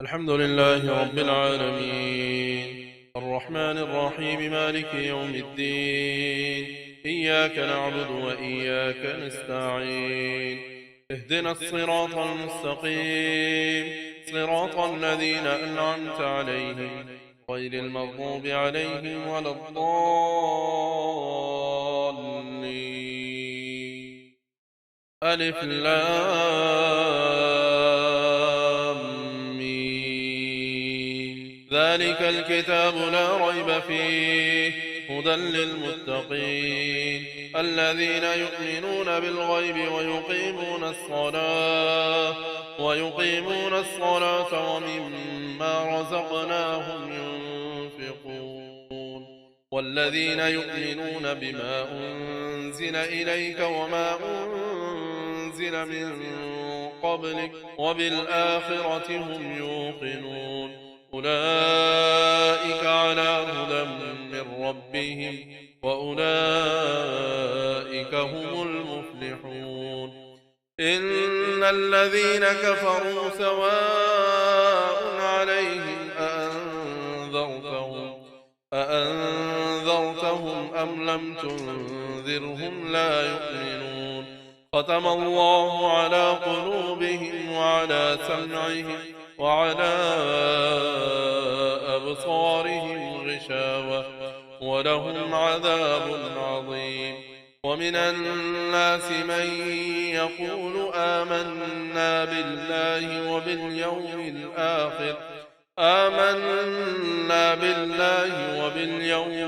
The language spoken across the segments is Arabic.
الحمد لله رب العالمين الرحمن الرحيم مالك يوم الدين إياك نعبد وإياك نستعين اهدنا الصراط المستقيم صراط الذين أنعمت عليهم غير المغضوب عليهم ولا الضالين ألف لام ميم ذلك الكتاب لا ريب فيه هدى للمتقين الذين يؤمنون بالغيب ويقيمون الصلاة ومما رزقناهم ينفقون والذين يؤمنون بما أنزل إليك وما أنزل من قبلك وبالآخرة هم يوقنون أولئك على هدى من ربهم وأولئك هم المفلحون إن الذين كفروا سواء عليهم أأنذرتهم أم لم تنذرهم لا يؤمنون ختم الله على قلوبهم وعلى سمعهم وعلى أبصارهم غشاوة ولهم عذاب عظيم ومن الناس من يقول آمنا بالله وباليوم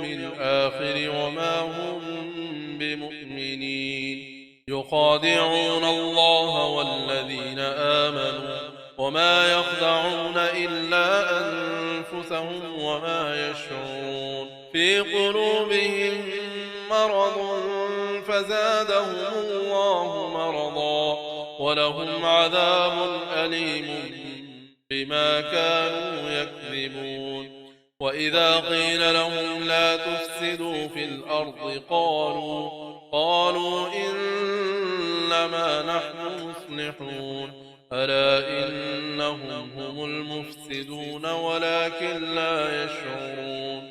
الآخر وما هم بمؤمنين يخادعون الله والذين آمنوا وما يخدعون إلا أنفسهم وما يشعرون في قلوبهم مرض فزادهم الله مرضا ولهم عذاب أليم بما كانوا يكذبون وإذا قيل لهم لا تفسدوا في الأرض قالوا إنما نحن مصلحون ألا إنهم هم المفسدون ولكن لا يشعرون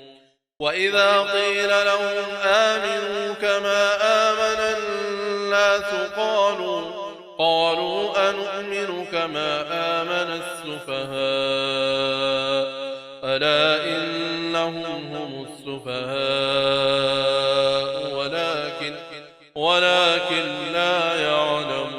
وإذا قيل لهم آمنوا كما آمن الناس قالوا أنؤمن كما آمن السفهاء ألا إنهم هم السفهاء ولكن لا يعلمون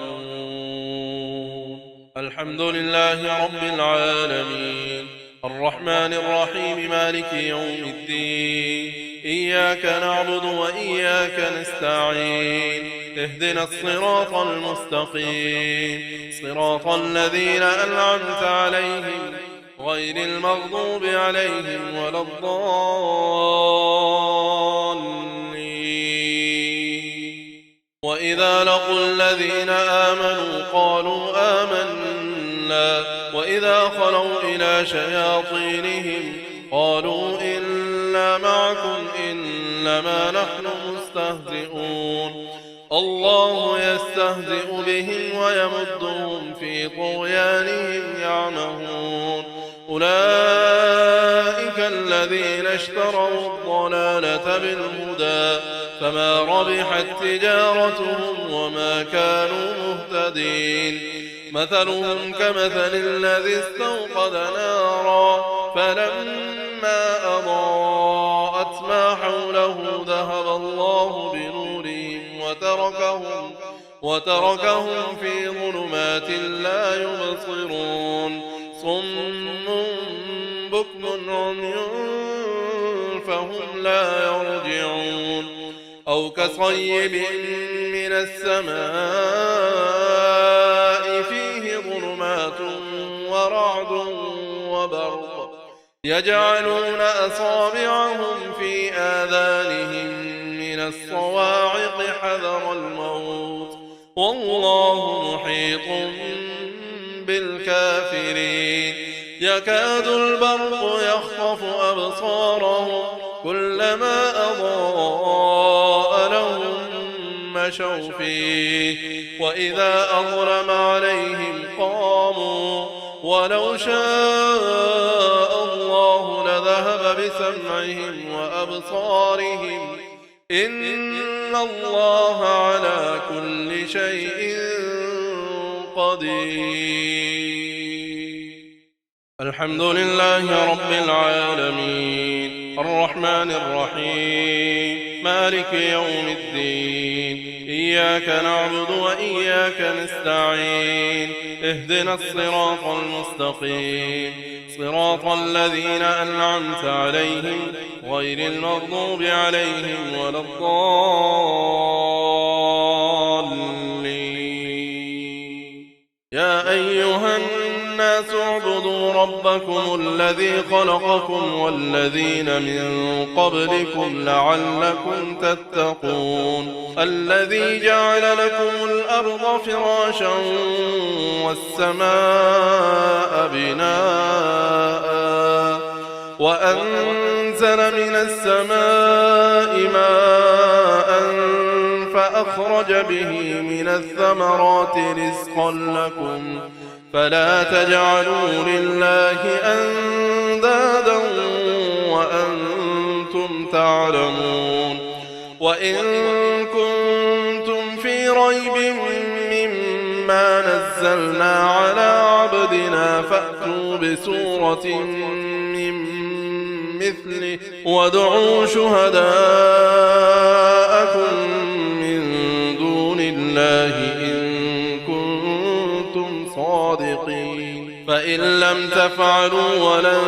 الحمد لله رب العالمين الرحمن الرحيم مالك يوم الدين إياك نعبد وإياك نستعين اهدنا الصراط المستقيم صراط الذين أنعمت عليهم غير المغضوب عليهم ولا الضالين وإذا لقوا الذين آمنوا قالوا آمنا وإذا خلوا إلى شياطينهم قالوا إنا معكم إنما نحن مستهزئون الله يستهزئ بهم ويمدهم في طغيانهم يعمهون أولئك الذين اشتروا الضلالة بالهدى فما ربحت تجارتهم وما كانوا مهتدين مثلهم كمثل الذي استوقد نارا فلما أضاءت ما حوله ذهب الله بنورهم وتركهم في ظلمات لا يبصرون صم بكم عمي فهم لا يرجعون أو كصيب من السماء فيه ظلمات ورعد وبرق يجعلون أصابعهم في آذانهم من الصواعق حذر الموت والله محيط بالكافرين يكاد البرق يخطف أبصارهم كلما أضاء لهم مشوا فيه وإذا أظلم عليهم قاموا ولو شاء الله لذهب بسمعهم وأبصارهم إن الله على كل شيء قدير. الحمد لله رب العالمين الرحمن الرحيم مالك يوم الدين إياك نعبد وإياك نستعين اهدنا الصراط المستقيم صراط الذين أنعمت عليهم غير المغضوب عليهم ولا الضالين. يا أيها الناس اعبدوا ربكم الذي خلقكم والذين من قبلكم لعلكم تتقون الذي جعل لكم الأرض فراشا والسماء بناء وأنزل من السماء ماء فأخرج به من الثمرات رزقا لكم فلا تجعلوا لله أندادا وأنتم تعلمون. وإن كنتم في ريب مما نزلنا على عبدنا فأتوا بسورة من مثله وادعوا شهداءكم من دون الله إن كنتم صادقين فإن لم تفعلوا ولن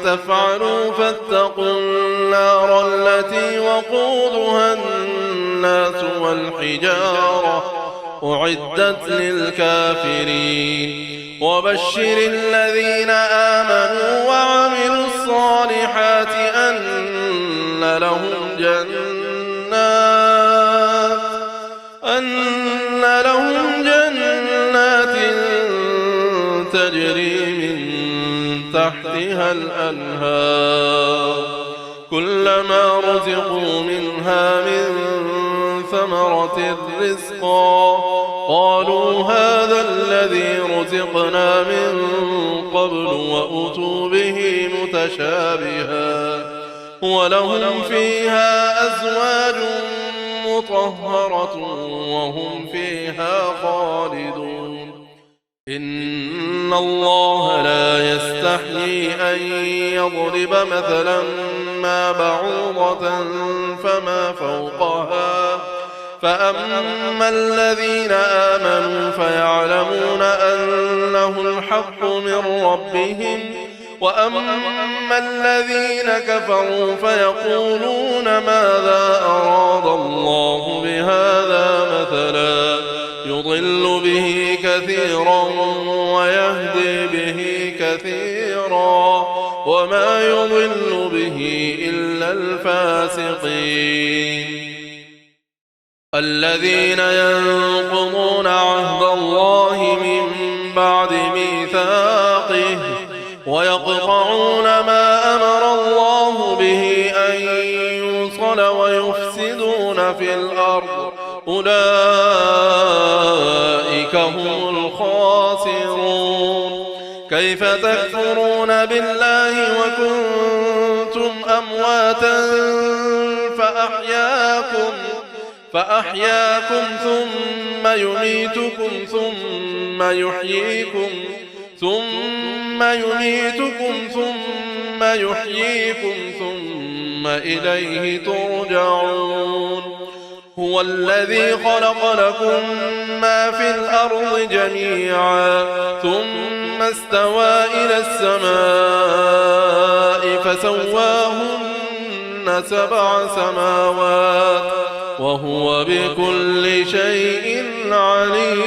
تفعلوا فاتقوا النار التي وقودها الناس والحجارة أعدت للكافرين. وبشر الذين آمنوا وعملوا الصالحات أن لهم جنات تجري من تحتها الأنهار كلما رزقوا منها من ثمرة رزقا قالوا هذا الذي رزقنا من قبل وأتوا به متشابها ولهم فيها أزواج مطهرة وهم فيها خالدون. إن الله لا يستحيي أن يضرب مثلا ما بعوضة فما فوقها فأما الذين آمنوا فيعلمون أنه الحق من ربهم وأما الذين كفروا فيقولون ماذا أراد الله بهذا مثلا يضل به كثيرا ويهدي به كثيرا وما يضل به إلا الفاسقين. الذين ينقضون عهد الله من بعد ميثاقه ويقطعون ما أمر الله به أن يوصل ويفسدون في الأرض أولئك هم الخاسرون. كيف تكفرون بالله وكنتم أمواتا فأحياكم ثم يميتكم ثم يحييكم ثم إليه ترجعون. هو الذي خلق لكم ما في الأرض جميعا ثم استوى إلى السماء فسواهن 7 سماوات وهو بكل شيء عليم.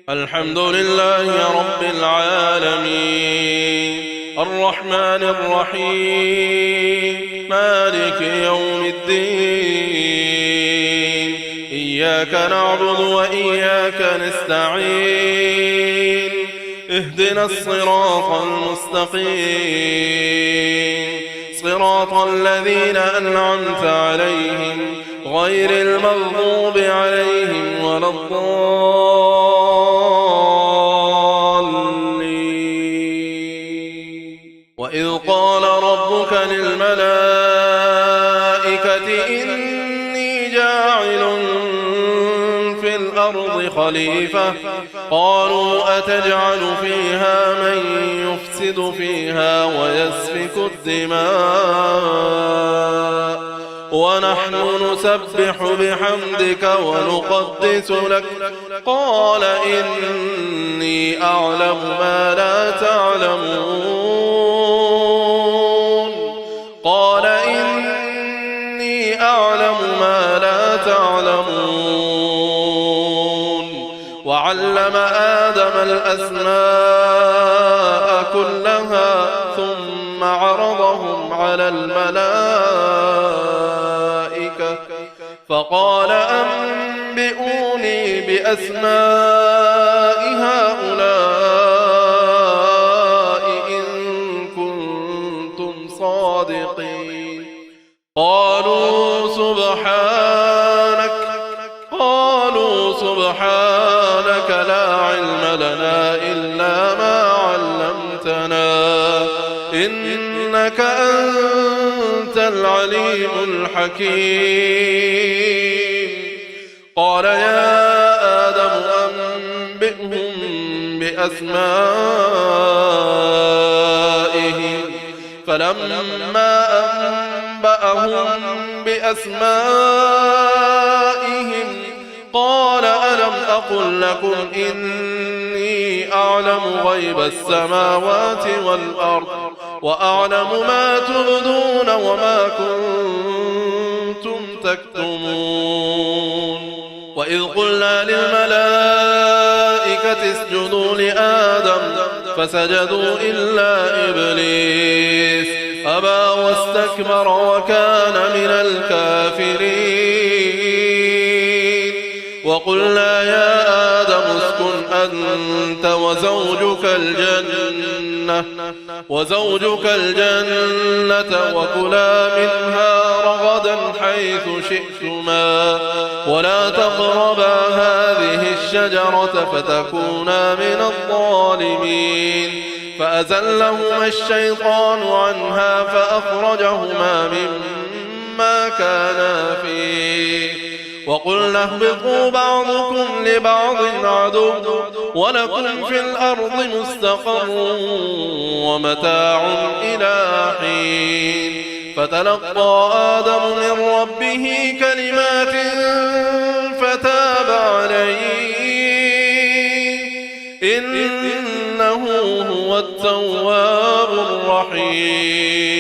الحمد لله رب العالمين الرحمن الرحيم مالك يوم الدين إياك نعبد وإياك نستعين اهدنا الصراط المستقيم صراط الذين أنعمت عليهم غير المغضوب عليهم ولا الضالين. وإذ قال ربك للملائكة إني جاعل في الأرض خليفة قالوا أتجعل فيها من يفسد فيها ويسفك الدماء ونحن نسبح بحمدك ونقدس لك قال إني أعلم ما لا تعلمون قال إني أعلم ما لا تعلمون وعلم آدم الأسماء كلها ثم عرضهم على الملائكة فقال أنبئوني بأسماء هؤلاء إن كنتم صادقين قالوا سبحانك لا علم لنا إلا ما علمتنا إنك أنت العليم الحكيم قال يا آدم أنبئهم بأسمائهم فلما أنبأهم بأسمائهم قال ألم أقل لكم إني أعلم غيب السماوات والأرض وأعلم ما تبدون وما كنتم تكتمون وإذ قلنا للملائكة اسجدوا لآدم فسجدوا إلا إبليس أبى واستكبر وكان من الكافرين وقلنا يا آدم اسكن أنت وزوجك الجنة وكلا منها رغدا حيث شئتما ولا تقربا هذه الشجرة فتكونا من الظالمين فأزلهما الشيطان عنها فأخرجهما مما كانا فيه وقلنا اهبطوا بعضكم لبعض عدو ولكم في الأرض مستقر ومتاع إلى حين فتلقى آدم من ربه كلمات فتاب عليه إنه هو التواب الرحيم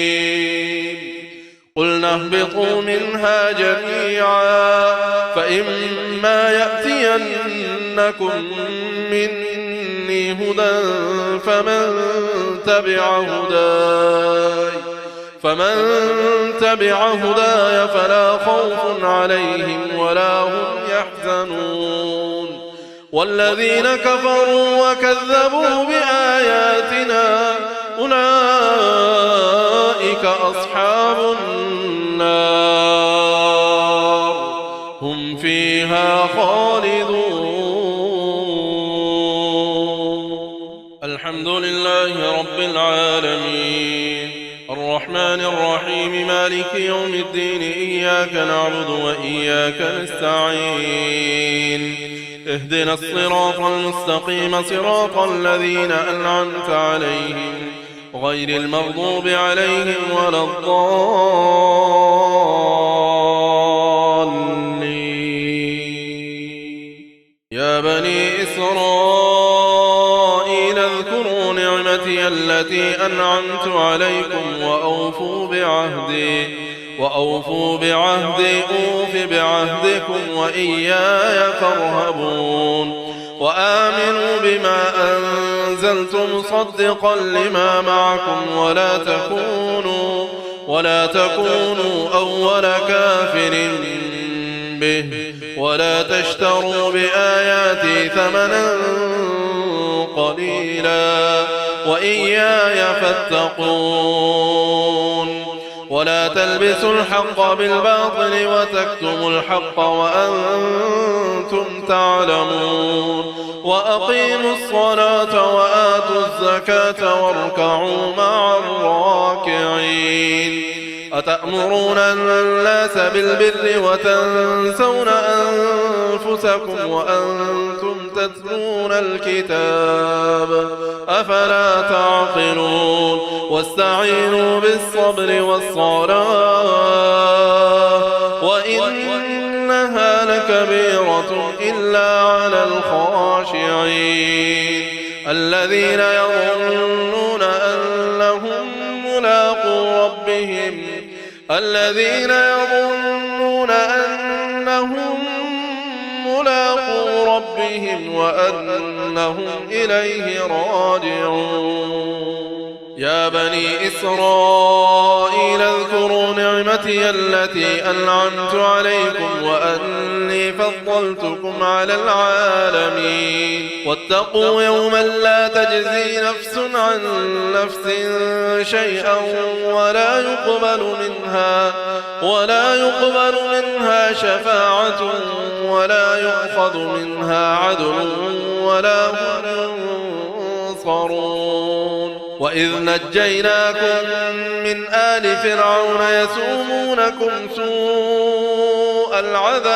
قلنا اهبطوا منها جميعا فإما يأتينكم مني هدى فمن تبع هداي فلا خوف عليهم ولا هم يحزنون والذين كفروا وكذبوا بآياتنا أولئك أصحاب النار هم فيها خالدون الحمد لله رب العالمين الرحمن الرحيم مالك يوم الدين إياك نعبد وإياك نستعين اهدنا الصراط المستقيم صراط الذين أنعمت عليهم غير المغضوب عليهم ولا الضالين يا بني إسرائيل اذكروا نعمتي التي أنعمت عليكم وأوفوا بعهدي أوف بعهدكم وإياي فارهبون وآمنوا بما أنزلت مصدقا لما معكم ولا تكونوا أول كافر به ولا تشتروا بآياتي ثمنا قليلا وإياي فاتقون ولا تلبسوا الحق بالباطل وتكتموا الحق وأنتم تعلمون وأقيموا الصلاة وآتوا الزكاة الزكاة واركعوا مع الراكعين أتأمرون الناس بالبر وتنسون أنفسكم وأنتم تتلون الكتاب أفلا تعقلون واستعينوا بالصبر والصلاة وإنها لكبيرة إلا على الخاشعين الذين يظنون أنهم ملاقو ربهم وأنهم إليه راجعون يا بني إسرائيل اذكروا نعمتي التي أنعمت عليكم وأني فضلتكم على العالمين واتقوا يوما لا تجزي نفس عن نفس شيئا ولا يقبل منها شفاعة ولا يؤخذ منها عدل ولا هم ينصرون وإذ نجيناكم من آل فرعون يسومونكم سوء العذاب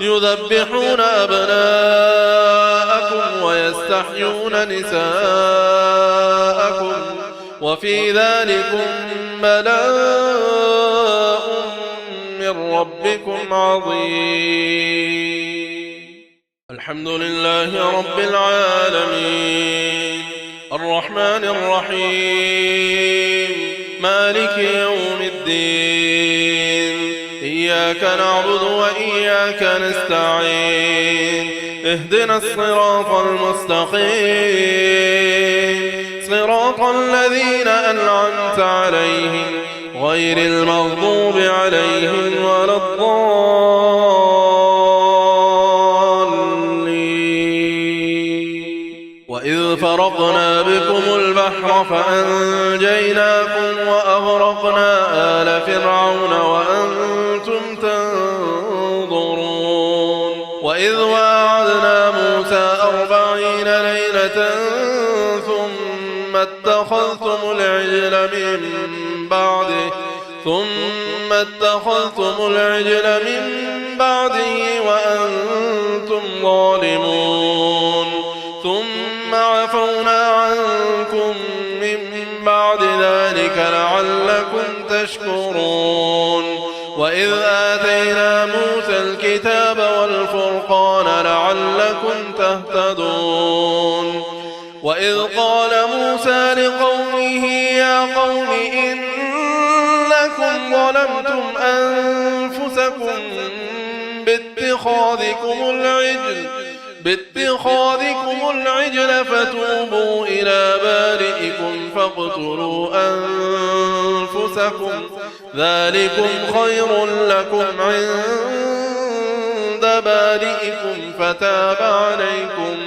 يذبحون أبناءكم ويستحيون نساءكم وفي ذلكم بلاء من ربكم عظيم الحمد لله رب العالمين الرحمن الرحيم مالك يوم الدين إياك نعبد وإياك نستعين اهدنا الصراط المستقيم صراط الذين أنعمت عليهم غير المغضوب عليهم ولا الضالين وإذ فرقنا بكم البحر فأنجيناكم وأغرقنا آل فرعون وأنتم تنظرون وإذ واعدنا موسى 40 ليلة ثم اتخذتم العجل من بعده وأنتم ظالمون ثم عفونا عنكم من بعد ذلك لعلكم تشكرون وإذ آتينا موسى الكتاب والفرقان لعلكم تهتدون وإذ قال موسى لقومه يا قوم إنكم ظلمتم أنفسكم باتخاذكم العجل فتوبوا إلى بارئكم فاقتلوا أنفسكم ذلكم خير لكم عند بارئكم فتاب عليكم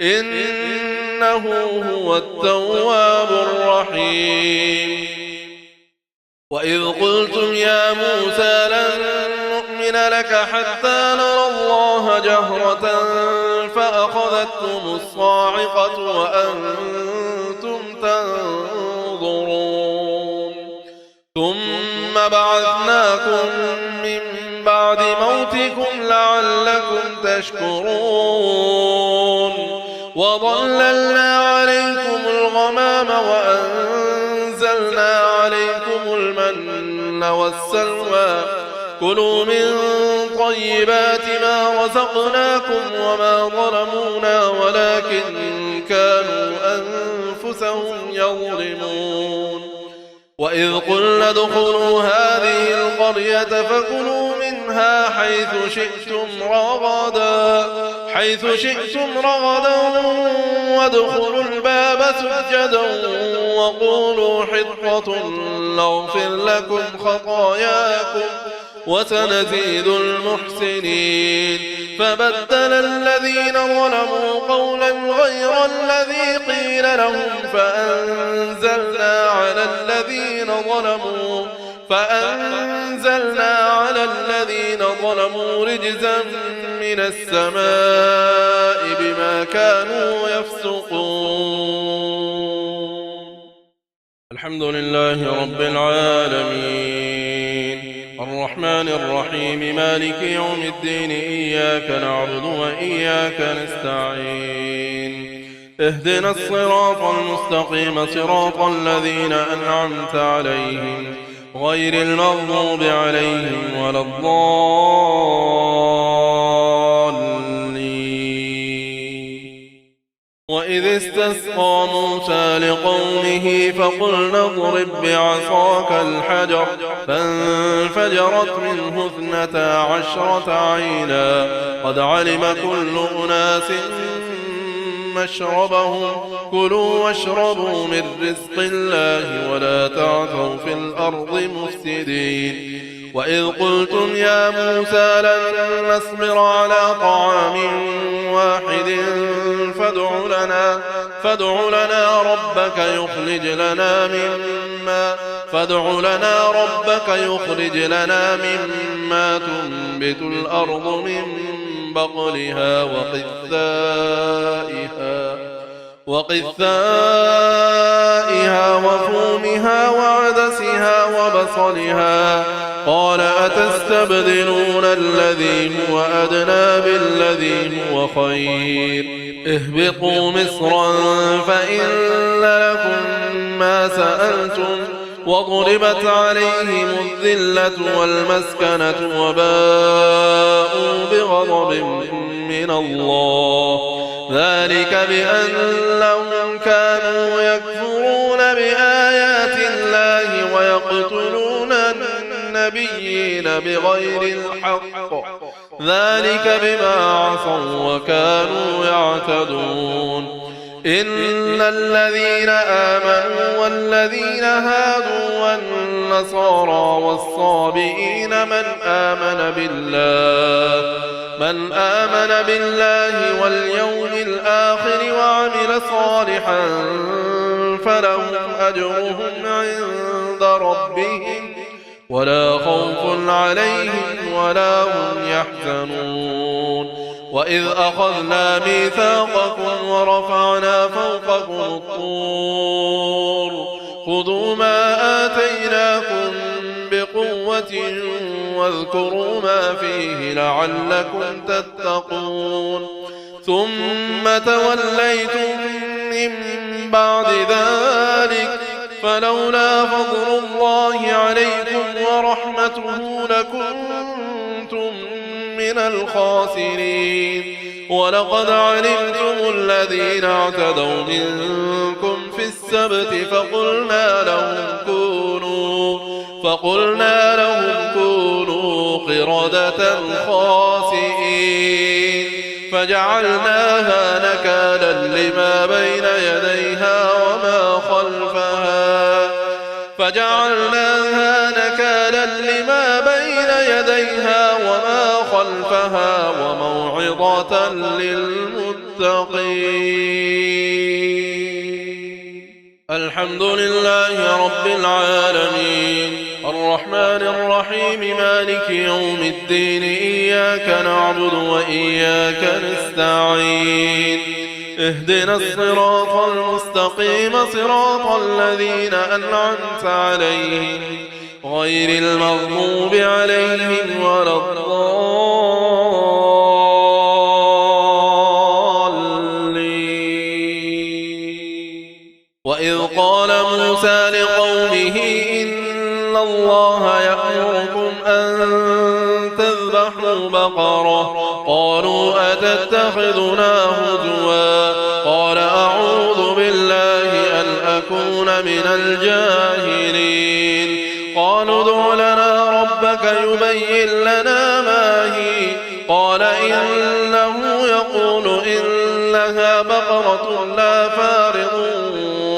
إنه هو التواب الرحيم وإذ قلتم يا موسى لن نؤمن لك حتى نرى الله جهرة فأخذتكم الصاعقة وأنتم تنظرون ثم بعثناكم من بعد موتكم لعلكم تشكرون وظللنا عليكم الغمام وأنزلنا عليكم المن والسلوى كلوا من طيبات ما رزقناكم وما ظلمونا ولكن كانوا أنفسهم يظلمون وإذ قلنا ادخلوا هذه القرية فكلوا منها حيث شئتم رغدا وادخلوا الباب سجدا وقولوا حطة نغفر لكم خطاياكم وسنزيد المحسنين فبدل الذين ظلموا قولا غير الذي قيل لهم فأنزلنا فأنزلنا على الذين ظلموا رجزا من السماء بما كانوا يفسقون. الحمد لله رب العالمين الرحمن الرحيم مالك يوم الدين إياك نعبد وإياك نستعين اهدنا الصراط المستقيم صراط الذين أنعمت عليهم غير المغضوب عليهم ولا الضالين. وإذ استسقى موسى لقومه فقلنا اضرب بعصاك الحجر فانفجرت منه 12 عينا قد علم كل أناس مشربهم كلوا واشربوا من رزق الله ولا تعثوا في الأرض مفسدين. وإذ قلتم يا موسى لن نصبر على طعام واحد فادع لنا ربك يخرج لنا مما تنبت الأرض من بقلها وقثائها وفومها وعدسها وبصلها قال أتستبدلون الذي هو أدنى بالذي هو خير اهبطوا مصرا فإن لكم ما سألتم وضربت عليهم الذلة والمسكنة وباءوا بغضب من الله ذلك بأنهم كانوا يكفرون بآيات الله ويقتلون النبيين بغير الحق ذلك بما عصوا وكانوا يعتدون. إن الذين آمنوا والذين هادوا والنصارى والصابئين من آمن بالله واليوم الآخر وعمل صالحا فلهم أجرهم عند ربهم ولا خوف عليهم ولا هم يحزنون. وإذ أخذنا ميثاقكم ورفعنا فوقكم الطور خذوا ما آتيناكم بقوة واذكروا ما فيه لعلكم تتقون. ثم توليتم من بعد ذلك فلولا فضل الله عليكم ورحمته لكنتم من الخاسرين. ولقد علمتم الذين اعتدوا منكم في السبت فقلنا لهم كونوا قردة خاسئين فجعلناها نكالا لما بين يديها وما خلفها وموعظة للمتقين. الحمد لله رب العالمين الرحمن الرحيم مالك يوم الدين إياك نعبد وإياك نستعين اهدنا الصراط المستقيم صراط الذين أنعمت عليهم غير المغضوب عليهم ولا الضالين. وإذ قال موسى لقومه إن الله يأمركم أن تذبحوا بقرة قالوا أتتخذنا هزوا قال أعوذ بالله أن أكون من الجاهلين. قالوا ادع لنا ربك يبين لنا ما هي قال إنه يقول إنها بقرة لا فارض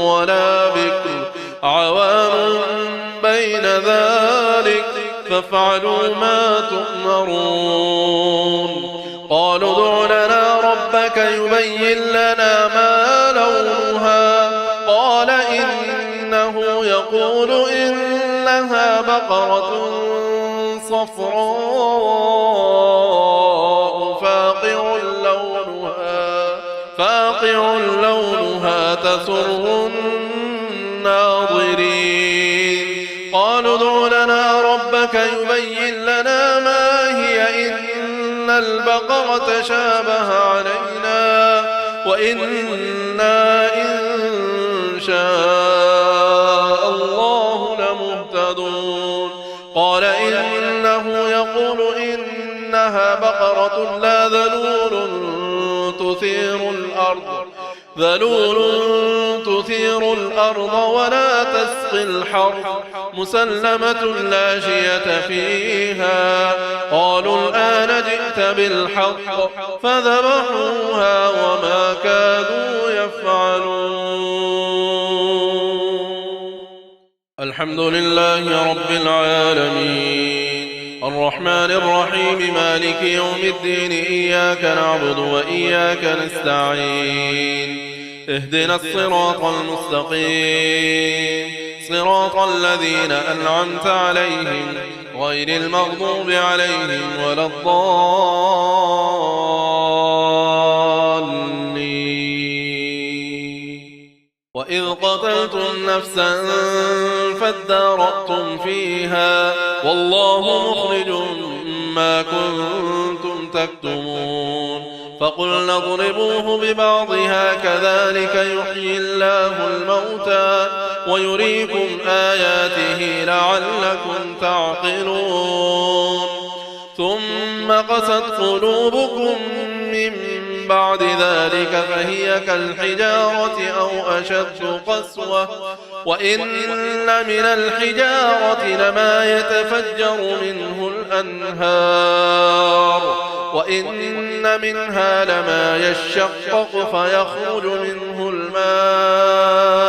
ولا بكر عوان بين ذلك فافعلوا ما تؤمرون. قالوا ادع لنا ربك يبين لنا ما لونها قال إنه يقول إنها بقرة صفراء فاقع لونها تسر الناظرين قالوا ادع لنا ربك يبين لنا ما هي إن البقرة شابه علينا وإنا إن شاء الله لمهتدون قال إنه يقول إنها بقرة لا ذلول تثير الأرض ولا تسقي الحرث مسلمة لا شية فيها قالوا الآن جئت بالحق فذبحوها وما كادوا يفعلون. الحمد لله رب العالمين الرحمن الرحيم مالك يوم الدين إياك نعبد وإياك نستعين اهدنا الصراط المستقيم صراط الذين أنعمت عليهم غير المغضوب عليهم ولا الضالين. وإذ قتلتم نفسا فادارأتم فيها والله مخرج ما كنتم تكتمون فقلنا اضربوه ببعضها كذلك يحيي الله الموتى ويريكم آياته لعلكم تعقلون ثم قست قلوبكم من بعد ذلك فهي كالحجارة أو أشد قسوة وإن من الحجارة لما يتفجر منه الأنهار وإن منها لما يشقق فيخرج منه الماء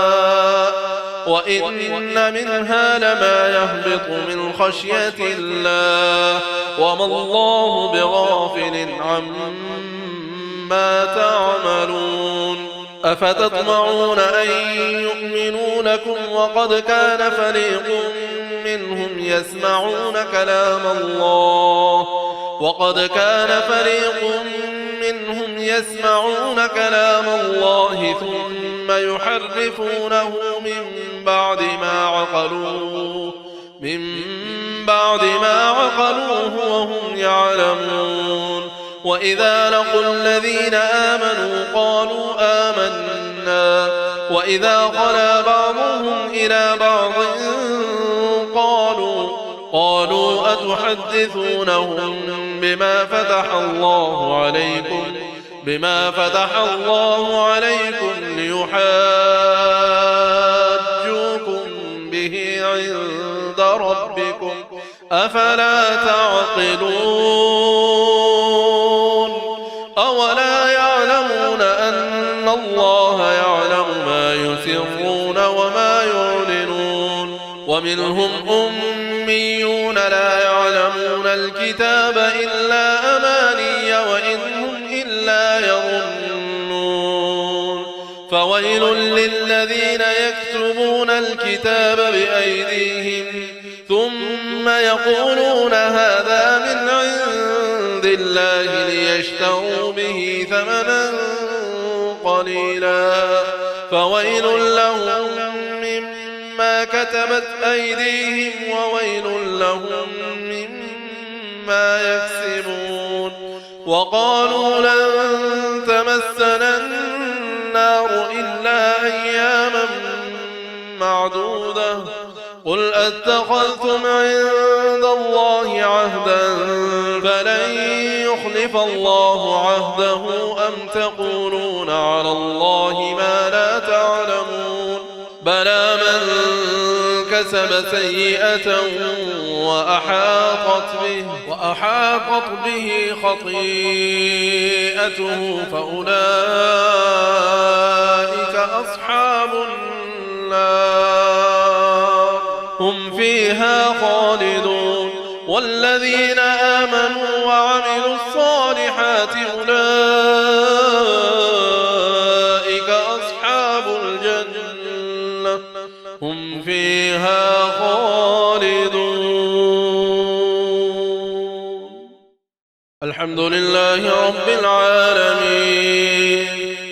وإن منها لما يهبط من خشية الله وما الله بغافل عما تعملون أفتطمعون أن يؤمنوا لكم وقد كان فريق منهم يسمعون كلام الله ثم يحرفونه من بعد ما عقلوه وهم يعلمون وإذا لقوا الذين آمنوا قالوا آمنا وإذا خلا بعضهم إلى بعض قالوا أتحدثونهم بما فتح الله عليكم ليحاجوكم به عند ربكم أفلا تعقلون أولا يعلمون أن الله يعلم ما يسرون وما يعلنون ومنهم أميون لا يعلمون الكتاب إلا أماني وإن هم إلا يظنون فويل للذين يكتبون الكتاب بأيديهم ثم يقولون هذا من عند الله ليشتروا به ثمنا قليلا فويل لهم مما كتبت أيديهم وويل لهم مما يكسبون وقالوا لن تمسنا النار إلا أياما معدودة قل أتخذتم عند الله عهدا فلن يخلف الله عهده أم تقولون على الله ما لا تعلمون بلى من كسب سيئة وأحاطت به خطيئته فأولئك أصحاب النار هم فيها خالدون والذين آمنوا وعملوا الصالحات أولئك أصحاب الجنة هم فيها خالدون لله رب العالمين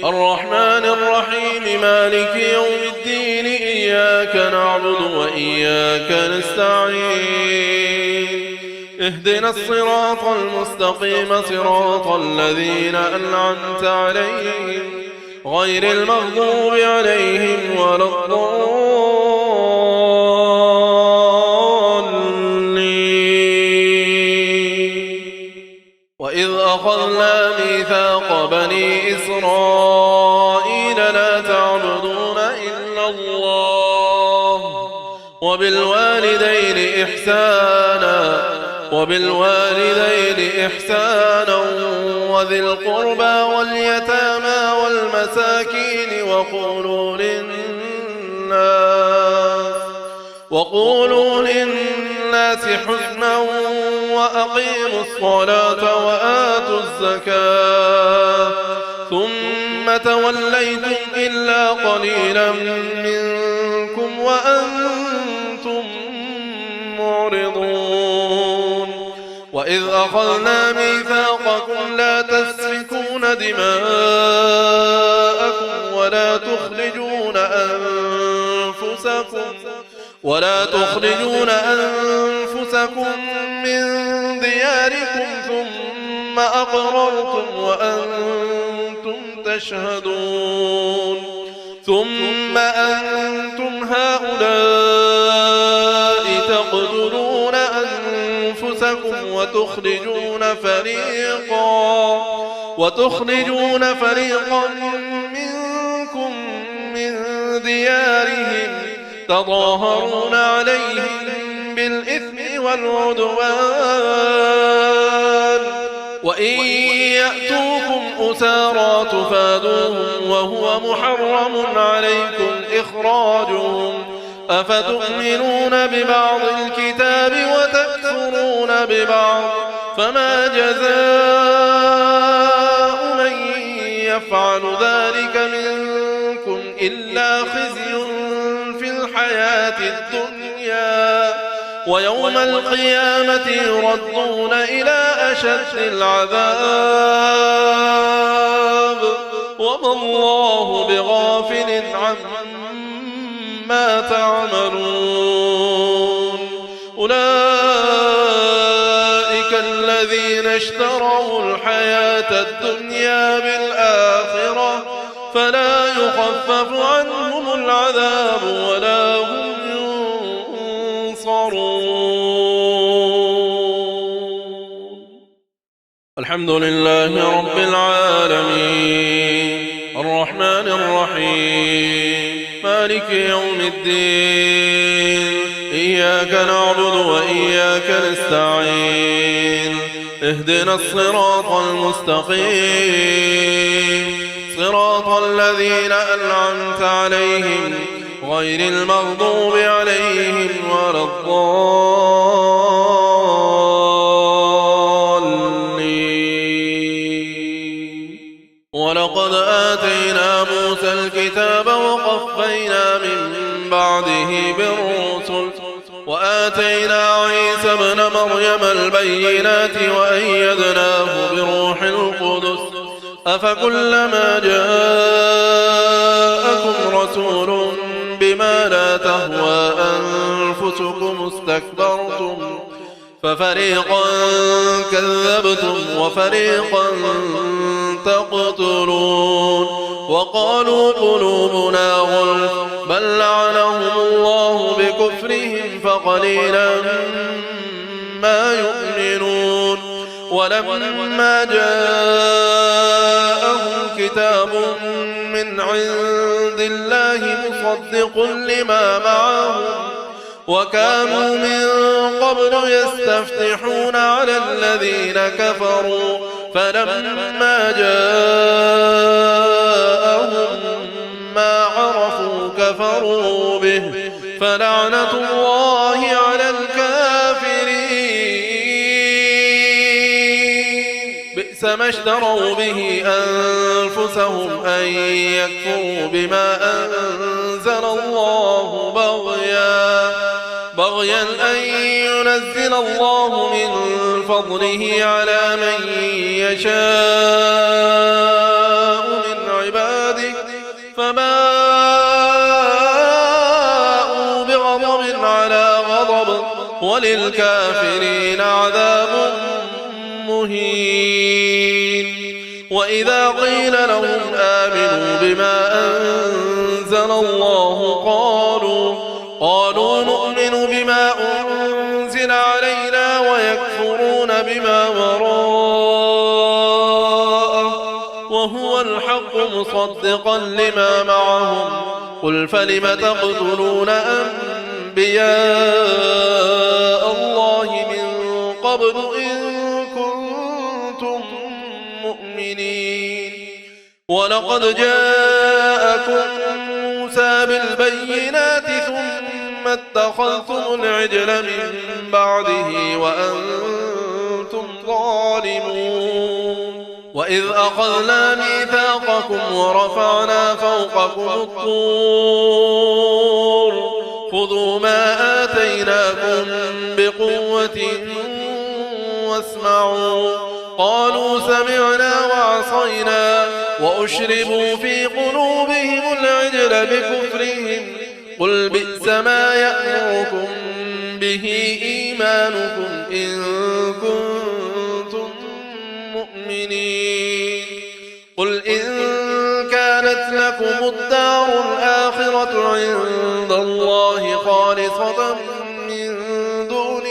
الرحمن الرحيم مالك يوم الدين إياك نعبد وإياك نستعين اهدنا الصراط المستقيم صراط الذين أنعمت عليهم غير المغضوب عليهم ولا وإذ أخذنا ميثاق بني إسرائيل لا تعبدون إلا الله وبالوالدين إحسانا وذي القربى واليتامى والمساكين وقولوا للناس حسنا وأقيموا الصلاة وآتوا الزكاة ثم توليتم إلا قليلا منكم وأنتم معرضون وإذ أخذنا ميثاقكم لا تسفكون دماءكم ولا تخرجون أنفسكم من دياركم ثم أقررتم وأنتم تشهدون ثم أنتم هؤلاء تقتلون أنفسكم وتخرجون فريقا منكم من ديارهم تظاهرون عليهم بالإثم والعدوان وإن يأتوكم أسارى تفادوهم وهو محرم عليكم إخراجهم أفتؤمنون ببعض الكتاب وتكفرون ببعض فما جزاء من يفعل ذلك منكم إلا خزي في الحياة الدنيا ويوم القيامة يردون إلى أشد العذاب وما الله بغافل عما تعملون أولئك الذين اشتروا الحياة الدنيا بالآخرة فلا يخفف عنهم العذاب ولا هم ينصرون الحمد لله رب العالمين الرحمن الرحيم مالك يوم الدين إياك نعبد وإياك نستعين اهدنا الصراط المستقيم صراط الذين أنعمت عليهم غير المغضوب عليهم ولا الضالين ولقد آتينا موسى الكتاب وقفينا من بعده بالرسل وآتينا عيسى ابن مريم البينات وأيدناه بروح القدس أفكلما جاءكم رسول بما لا تهوى أنفسكم استكبرتم ففريقا كذبتم وفريقا تقتلون وقالوا قلوبنا غلف بل لعنهم الله بكفرهم فقليلا ما يؤمنون ولما جاءهم كتاب من عند الله مصدق لما معهم وكانوا من قبل يستفتحون على الذين كفروا فلما جاءهم ما عرفوا كفروا به فلعنة الله على الكافرين بئس ما اشتروا به أنفسهم أن يكفروا بما أنزل الله بغيا أن ينزل الله من فضله على من يشاء من عباده فباءوا بغضب على غضب وللكافرين عذاب مهين. وإذا قيل لهم آمنوا بما أنزل الله قالوا نؤمن بما أنزل علينا ويكفرون بما وراءه وهو الحق مصدقا لما معهم. قل فلم تقتلون أنبياء الله من قبل إن كنتم مؤمنين. ولقد جاءكم موسى بالبينات ثم اتخذتم العجل من بعده وأنتم ظالمون. وإذ أخذنا ميثاقكم ورفعنا فوقكم الطور خذوا ما آتيناكم بقوة واسمعوا. قالوا سمعنا وعصينا وأشربوا في قلوبهم العجل بكفرهم. قل بئس ما يأمركم به إيمانكم إن كنتم مؤمنين. قل إن كانت لكم الدار الآخرة عند الله خالصة من دون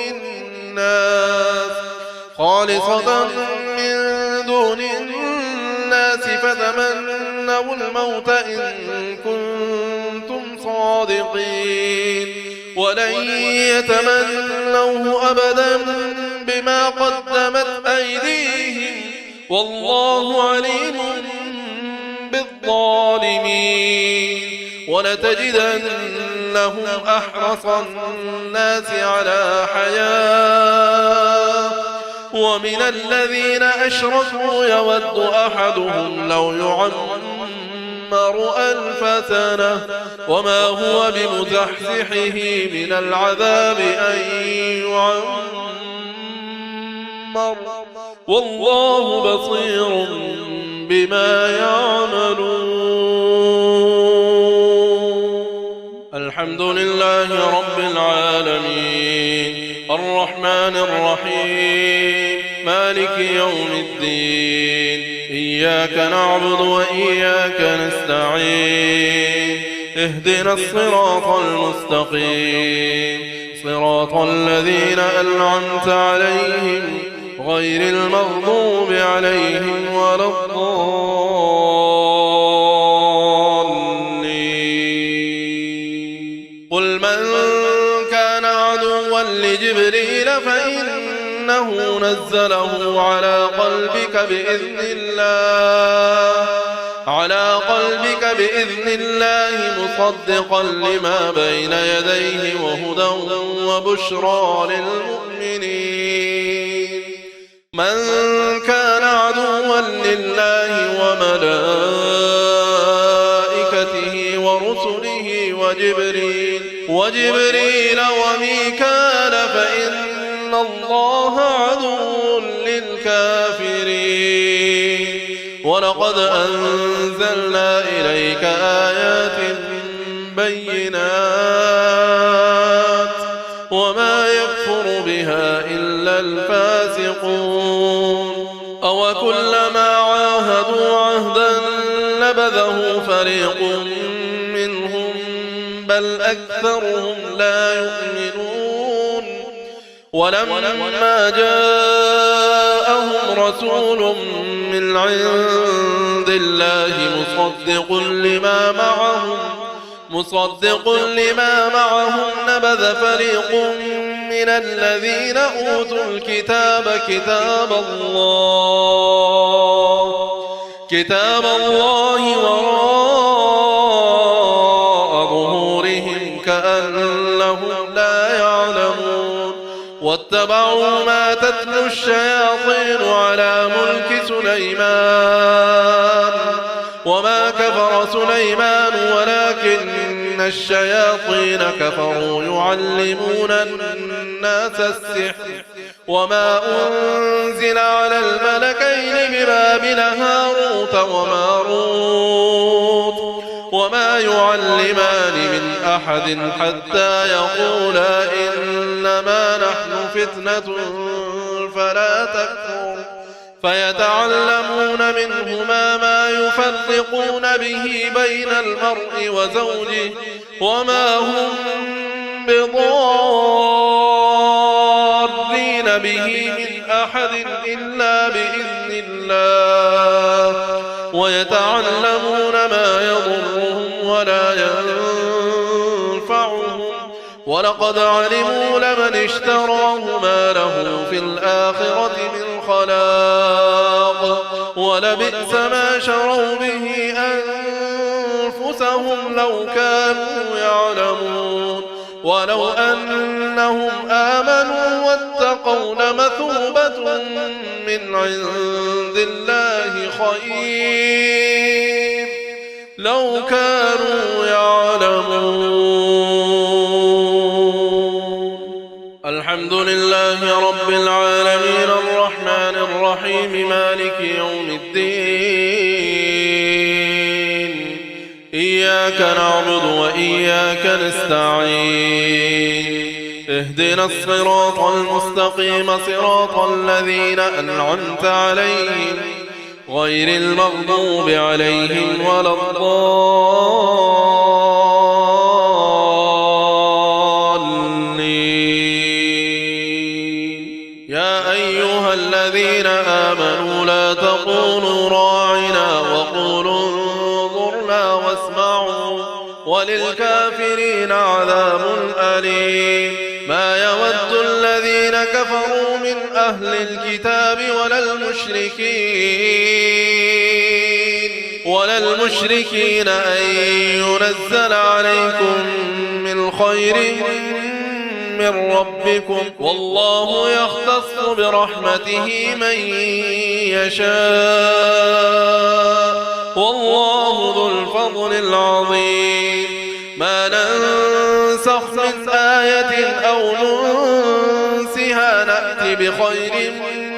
الناس فتمنوا الموت إن كنتم صادقين ولن يتمنوه أبدا بما قدمت أيديهم والله عليم بالظالمين. ولتجدنهم أحرص الناس على حياة ومن الذين أشركوا يود أحدهم لو يعمر 1000 سنة وما هو بمزحزحه من العذاب أن يعمر والله بصير بما يعملون. الحمد لله رب العالمين الرحمن الرحيم مالك يوم الدين إياك نعبد وإياك نستعين اهدنا الصراط المستقيم صراط الذين أنعمت عليهم غير المغضوب عليهم ولا الضالين. قل من كان عدوا لجبريل فإنه نزله على قلبك بإذن الله مصدقا لما بين يديه وهدى وبشرى للمؤمنين. من كان عدوا لله وملائكته ورسله وجبريل وميكال فإن الله عدو للكافرين. ولقد أنزلنا إليك آيات بينات وما يكفر بها إلا الفاسقون. أوكلما عاهدوا عهدا نبذه فريق منهم بل أكثرهم لا يؤمنون. ولما جاءهم رسول من عند الله مصدق لما معهم نبذ فريق من الذين أوتوا الكتاب كتاب الله وراء ظهورهم كأنهم لا يعلمون. واتبعوا ما تتلو الشياطين على ملك سليمان وما كفر سليمان ولكن الشياطين كفروا يعلمون الناس السحر وما أنزل على الملكين ببابل هاروت وماروت وما يعلمان من أحد حتى يقولا إنما نحن فتنة فلا تكفر فيتعلمون منهما ما يفرقون به بين المرء وزوجه وما هم بضارين به من أحد إلا بإذن الله ويتعلمون ما يضرهم ولا ينفعهم ولقد علموا لمن اشتراه ما له في الآخرة من خلاق ولبئس ما شروا به أنفسهم لو كانوا يعلمون ولو أنهم آمنوا واتقوا لمثوبة من عند الله خير لو كانوا يعلمون. الحمد لله رب العالمين الرحمن الرحيم مالك يوم الدين إياك نعبد وإياك نستعين اهدنا الصراط المستقيم صراط الذين أنعمت عليهم غير المغضوب عليهم ولا الضالين. يا أيها الذين آمنوا لا تقولوا راعنا وقولوا انظرنا واسمعوا وللكافرين عذاب أليم. ما يود الذين كفروا من أهل الكتاب ولا المشركين أن ينزل عليكم من خير من ربكم والله يختص برحمته من يشاء والله ذو الفضل العظيم. ما ننسخ من آية أو ننسها نأتي بخير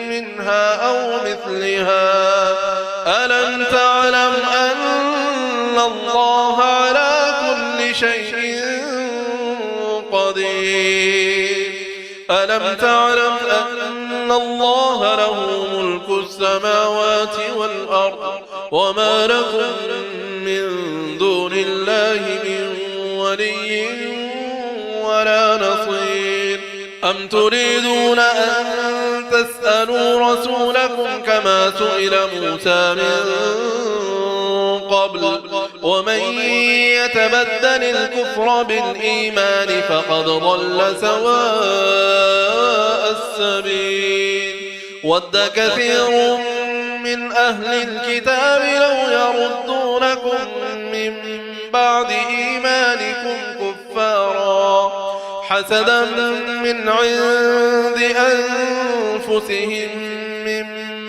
منها أو مثلها. ألم تعلم أن الله على كل شيء قدير. ألم تعلم أن الله له ملك السماوات والأرض وما لكم من دون الله من ولي ولا نصير. أم تريدون أن تسألوا رسولكم كما سئل موسى من قبل ومن يتبدل الكفر بالإيمان فقد ضل سواء السبيل. ود كثير من أهل الكتاب لو يردونكم من بعد إيمانكم كفارا حسدا من عند أنفسهم من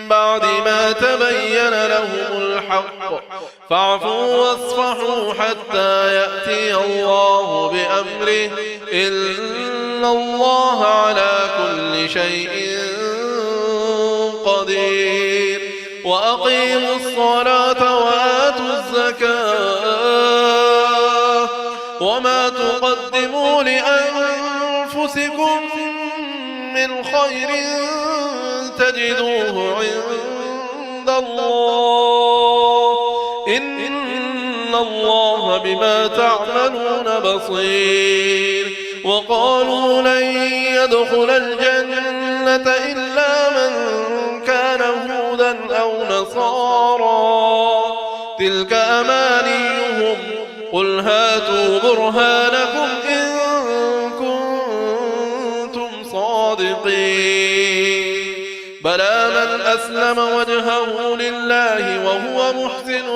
بعد ما تبين لهم الحق فاعفوا واصفحوا حتى يأتي الله بأمره إن الله على كل شيء قدير. وأقيموا الصلاة وآتوا الزكاة وما تقدموا لأنفسكم من خير تجدوه عند الله إن الله بما تعملون بصير. وقالوا لن يدخل الجنة إلا من كان هودا أو نصارى تلك أمانيهم قل هاتوا برهانكم إن كنتم صادقين. بلى من أسلم وجهه لله وهو محسن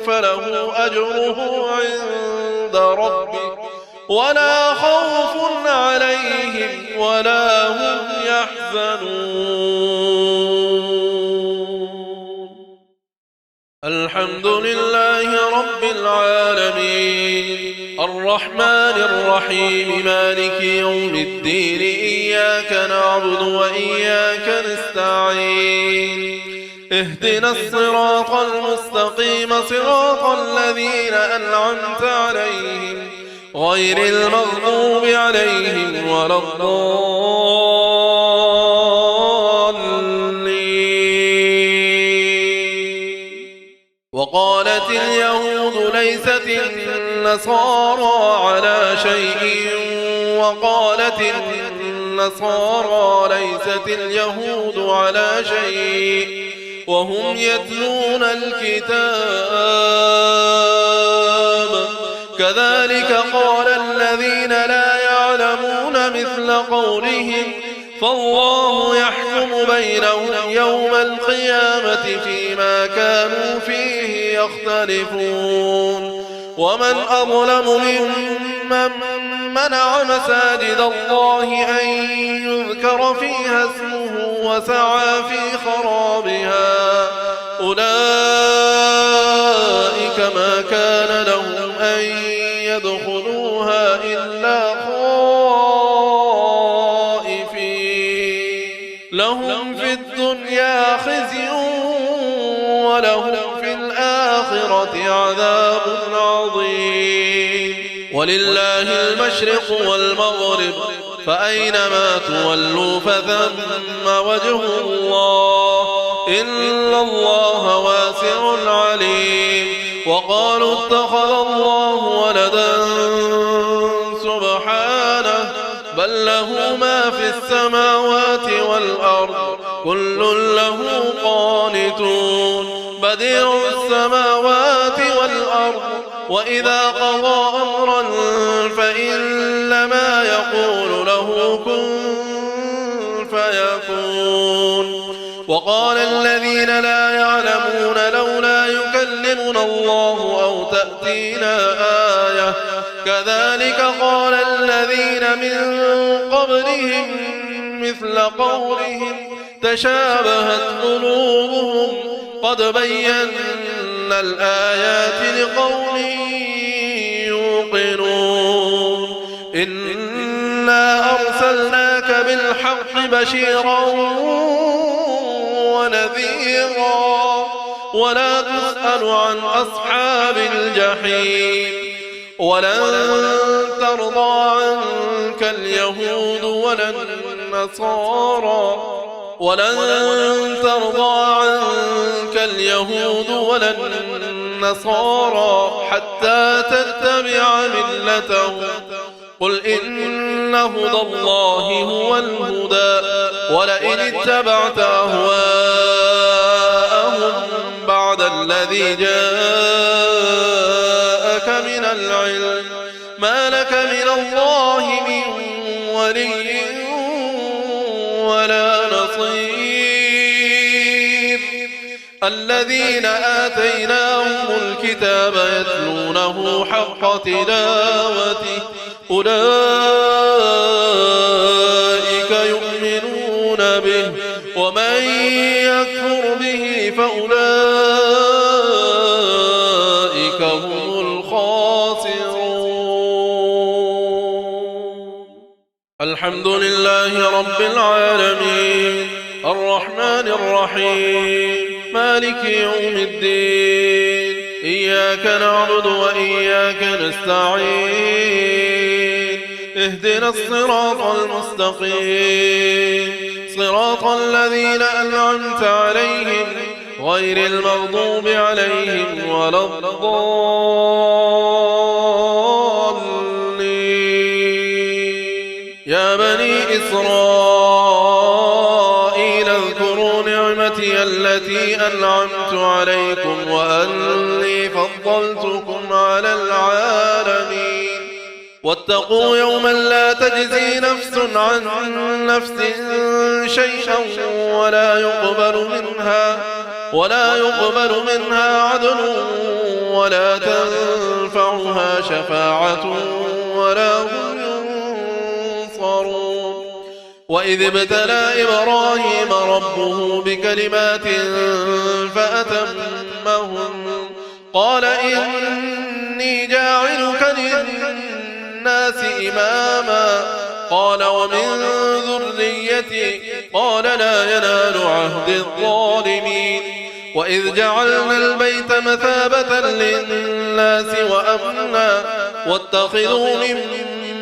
فله أجره عند ربه ولا خوف عليهم ولا هم يحزنون. الحمد لله رب العالمين الرحمن الرحيم مالك يوم الدين إياك نعبد وإياك نستعين اهدنا الصراط المستقيم صراط الذين أنعمت عليهم غير المغضوب عليهم ولا الضالين. وقالت اليهود ليست النصارى على شيء وقالت النصارى ليست اليهود على شيء وهم يتلون الكتاب كذلك قال الذين لا يعلمون مثل قولهم فالله يحكم بينهم يوم القيامة فيما كانوا فيه يختلفون. ومن أظلم ممن منع مساجد الله أن يذكر فيها اسمه وسعى في خرابها أولئك ما كان لهم أن يدخلوها إلا خائفين لهم في الدنيا خزي ولهم في الآخرة عذاب عظيم. ولله المشرق والمغرب فأينما تولوا فثم وجه الله إن الله واسع عليم. وقالوا اتخذ الله ولدا سبحانه بل له ما في السماوات والأرض كل له قانتون بديع السماوات والأرض وإذا قضى أمرا فإنما يقول له كن فيكون. وقال الذين لا يعلمون لولا يكلمنا الله أو تأتينا آية كذلك قال الذين من قبلهم مثل قولهم تشابهت قلوبهم قد بينا الآيات لقوم يوقنون. إنا أرسلناك بالحق بشيرا ونذيرا ولا تسأل عن أصحاب الجحيم. ولن ترضى عنك اليهود ولا النصارى حتى تتبع ملتهم قل إن هدى الله هو الهدى ولئن اتبعت أهواءهم بعد الذي جاءك من العلم ما لك من الله من ولي ولا نصير. الذين آتيناهم الكتاب يتلونه حق تلاوته أولئك يؤمنون به ومن يكفر به فأولئك هم الخاسرون. الحمد لله رب العالمين الرحمن الرحيم مالك يوم الدين إياك نعبد وإياك نستعين اهدنا الصراط المستقيم صراط الذين أنعمت عليهم غير المغضوب عليهم ولا الضالين. يا بني إسرائيل اذكروا نعمتي التي أنعمت عليكم وأني فضلتكم على العالمين. واتقوا يوما لا تجزي نفس عن نفس شيئا ولا يقبل منها عدل ولا تنفعها شفاعة ولا هم ينصرون. وإذ ابتلى إبراهيم ربه بكلمات فأتمهن قال إني جاعلك للناس إماما قال ومن ذريتي قال لا ينال عهد الظالمين وإذ جعلنا البيت مثابة للناس وأمنا واتخذوا من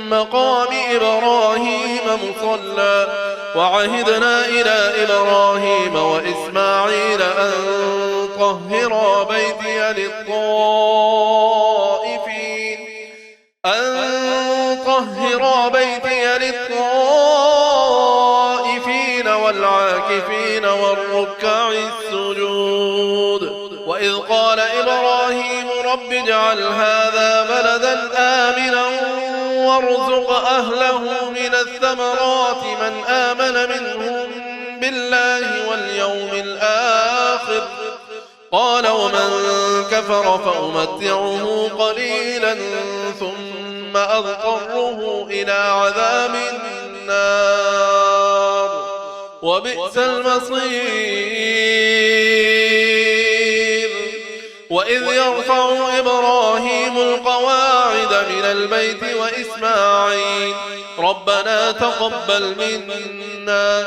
مقام إبراهيم مصلى وعهدنا إلى إبراهيم وإسماعيل أن طهرا بيتي للطائفين والعاكفين والركع السجود وإذ قال إبراهيم رب اجعل هذا بلدا آمنا وارزق أهله من الثمرات من آمن منهم بالله واليوم الآخر قال ومن كفر فأمتعه قليلا ثم أضطره إلى عذاب النار وبئس المصير وإذ يرفع إبراهيم القواعد من البيت وإسماعيل ربنا تقبل منا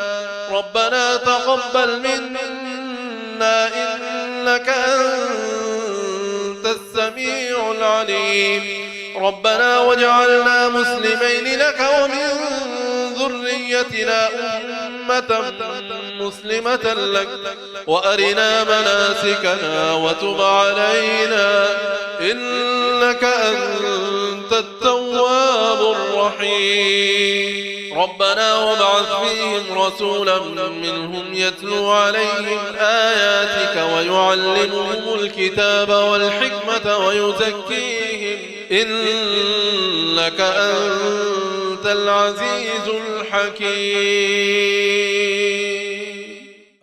إنك أنت السميع العليم ربنا واجعلنا مسلمين لك ومن ذريتنا أمة مسلمة لك وأرنا مناسكنا وتب علينا إنك أنت التواب الرحيم ربنا وابعث فيهم رسولا منهم يتلو عليهم آياتك ويعلمهم الكتاب والحكمة ويزكيهم إنك أنت العزيز الحكيم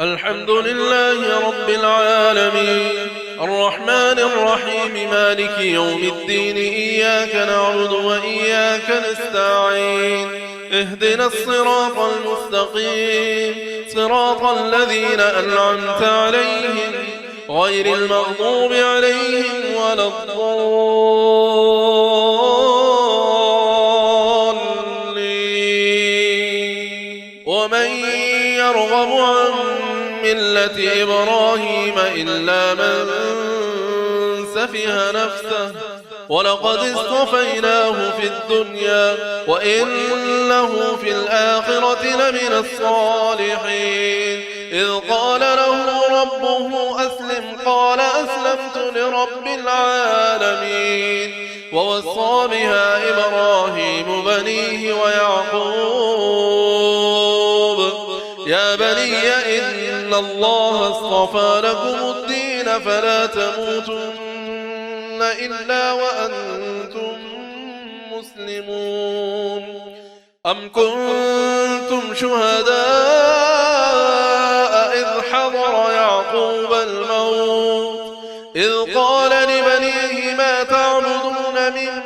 الحمد لله رب العالمين الرحمن الرحيم مالك يوم الدين إياك نعبد وإياك نستعين اهدنا الصراط المستقيم صراط الذين أنعمت عليهم غير المغضوب عليهم ولا الضالين ومن يرغب عن ملة إبراهيم إلا من سفه نفسه ولقد اصطفيناه في الدنيا وإنه في الآخرة لمن الصالحين إذ قال له ربه أسلم قال أسلمت لرب العالمين ووصى بها إبراهيم بنيه ويعقوب يا بني إن الله اصطفى لكم الدين فلا تموتن إلا وأنتم مسلمون أم كنتم شهداء إذ حضر يعقوب الموت إذ قال لبنيه ما تعبدون من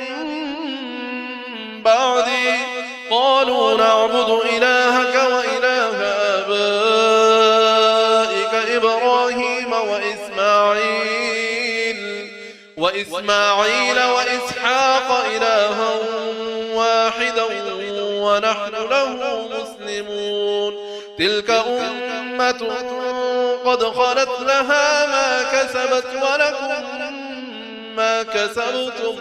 بعدي قالوا نعبد إلهك وإله آبائك إبراهيم وإسماعيل وإسحاق إلها واحدا ونحن له مسلمون تلك أمة قد خلت لها ما كسبت ولكم ما كسبتم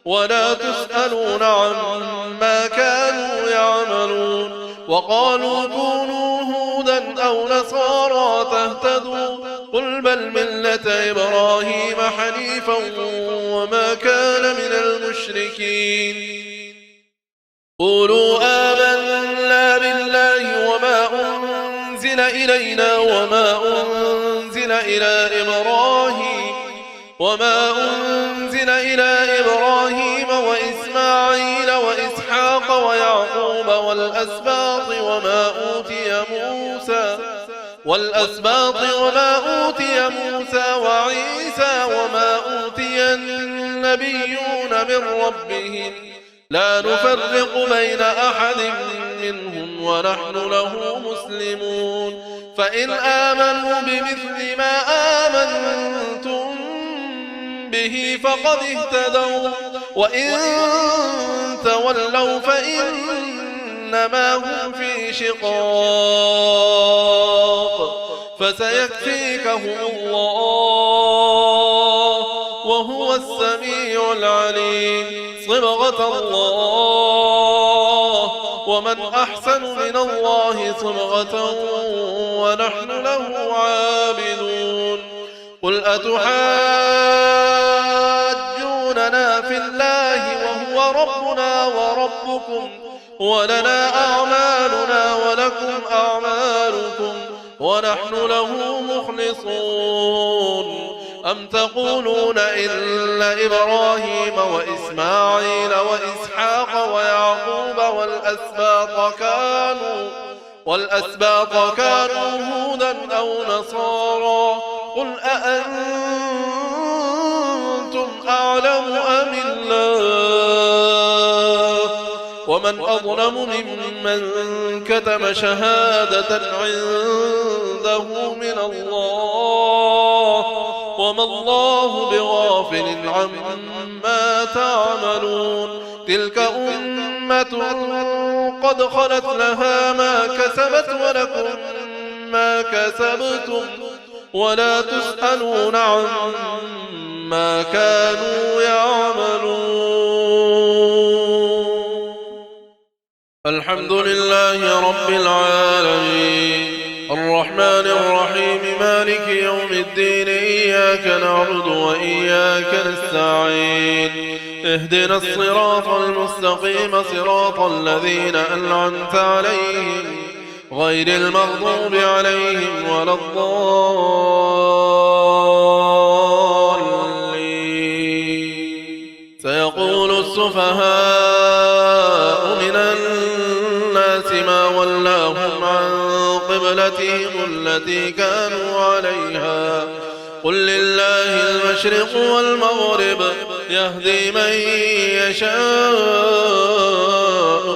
ولا تسألون عما كانوا يعملون وقالوا كونوا هودا أو نصارى تهتدوا قل بل ملة إبراهيم حنيفا وما كان من المشركين قولوا آمنا بالله وما أنزل إلينا وما أنزل إلى إبراهيم وإسماعيل وإسحاق ويعقوب والأسباط وما أوتي موسى وعيسى وما أوتي النبيون من ربهم لا نفرق بين أحد منهم ونحن له مسلمون فإن آمنوا بمثل ما آمنتم به فقد اهتدوا وإن تولوا فإنما هم في شقاق فسيكفيكهم الله وهو السميع العليم صبغة الله ومن أحسن من الله صبغة ونحن له عابدون قل أتحاجوننا في الله وهو ربنا وربكم ولنا أعمالنا ولكم أعمالكم ونحن له مخلصون أم تقولون إن إبراهيم وإسماعيل وإسحاق ويعقوب والأسباط كانوا هودا أو نصارى قل أأنتم أعلم أم الله ومن أظلم ممن كتم شهادة عنده من الله وما الله بغافل عما تعملون تلك أمة قد خلت لها ما كسبت ولكم ما كسبتم ولا تسألون عما كانوا يعملون الحمد لله رب العالمين الرحمن الرحيم مالك يوم الدين إياك نعبد وإياك نستعين اهدنا الصراط المستقيم صراط الذين أنعمت عليهم غير المغضوب عليهم ولا الضالين سيقول السفهاء من الناس ما ولاهم عن قبلتهم التي كانوا عليها قل لله المشرق والمغرب يهدي من يشاء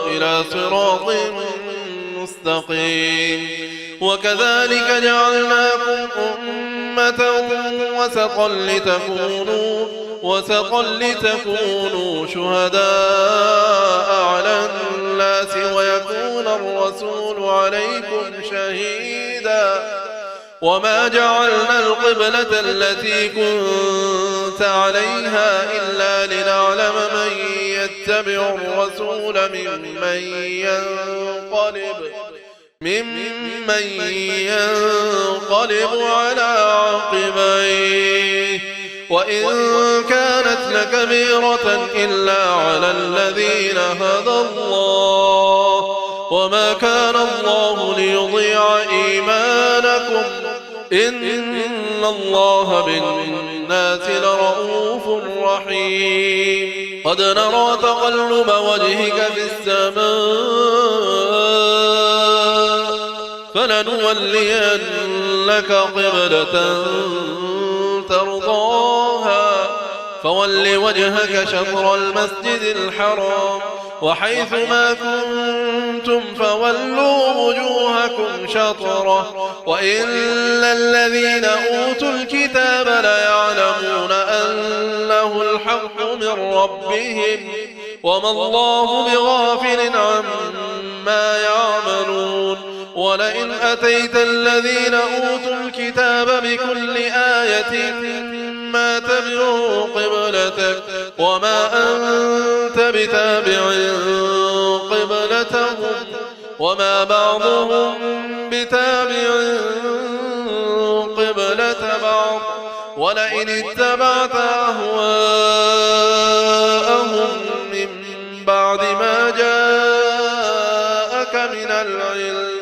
إلى صراط مستقيم وكذلك جعلناكم أمة وسطا لتكونوا شهداء على الناس ويكون الرسول عليكم شهيدا وما جعلنا القبلة التي كنت عليها إلا لنعلم من يتبع الرسول ممن ينقلب على عقبيه وإن كانت لكبيرة إلا على الذين هدى الله وما كان الله ليضيع إيمانكم إن الله بالناس لرؤوف رحيم قد نرى تقلب وجهك في السماء فلنولينك قبلة ترضاها فول وجهك شطر المسجد الحرام وحيث ما كنتم فولوا وجوهكم شطره وإن الذين أوتوا الكتاب ليعلمون أنه الحق من ربهم وما الله بغافل عما يعملون ولئن أتيت الذين أوتوا الكتاب بكل آية ما تبعوا قبلتك وما أنت بتابع قبلتهم وما بعضهم بتابع قبلة بعض ولئن اتبعت أهواءهم من بعد ما جاءك من العلم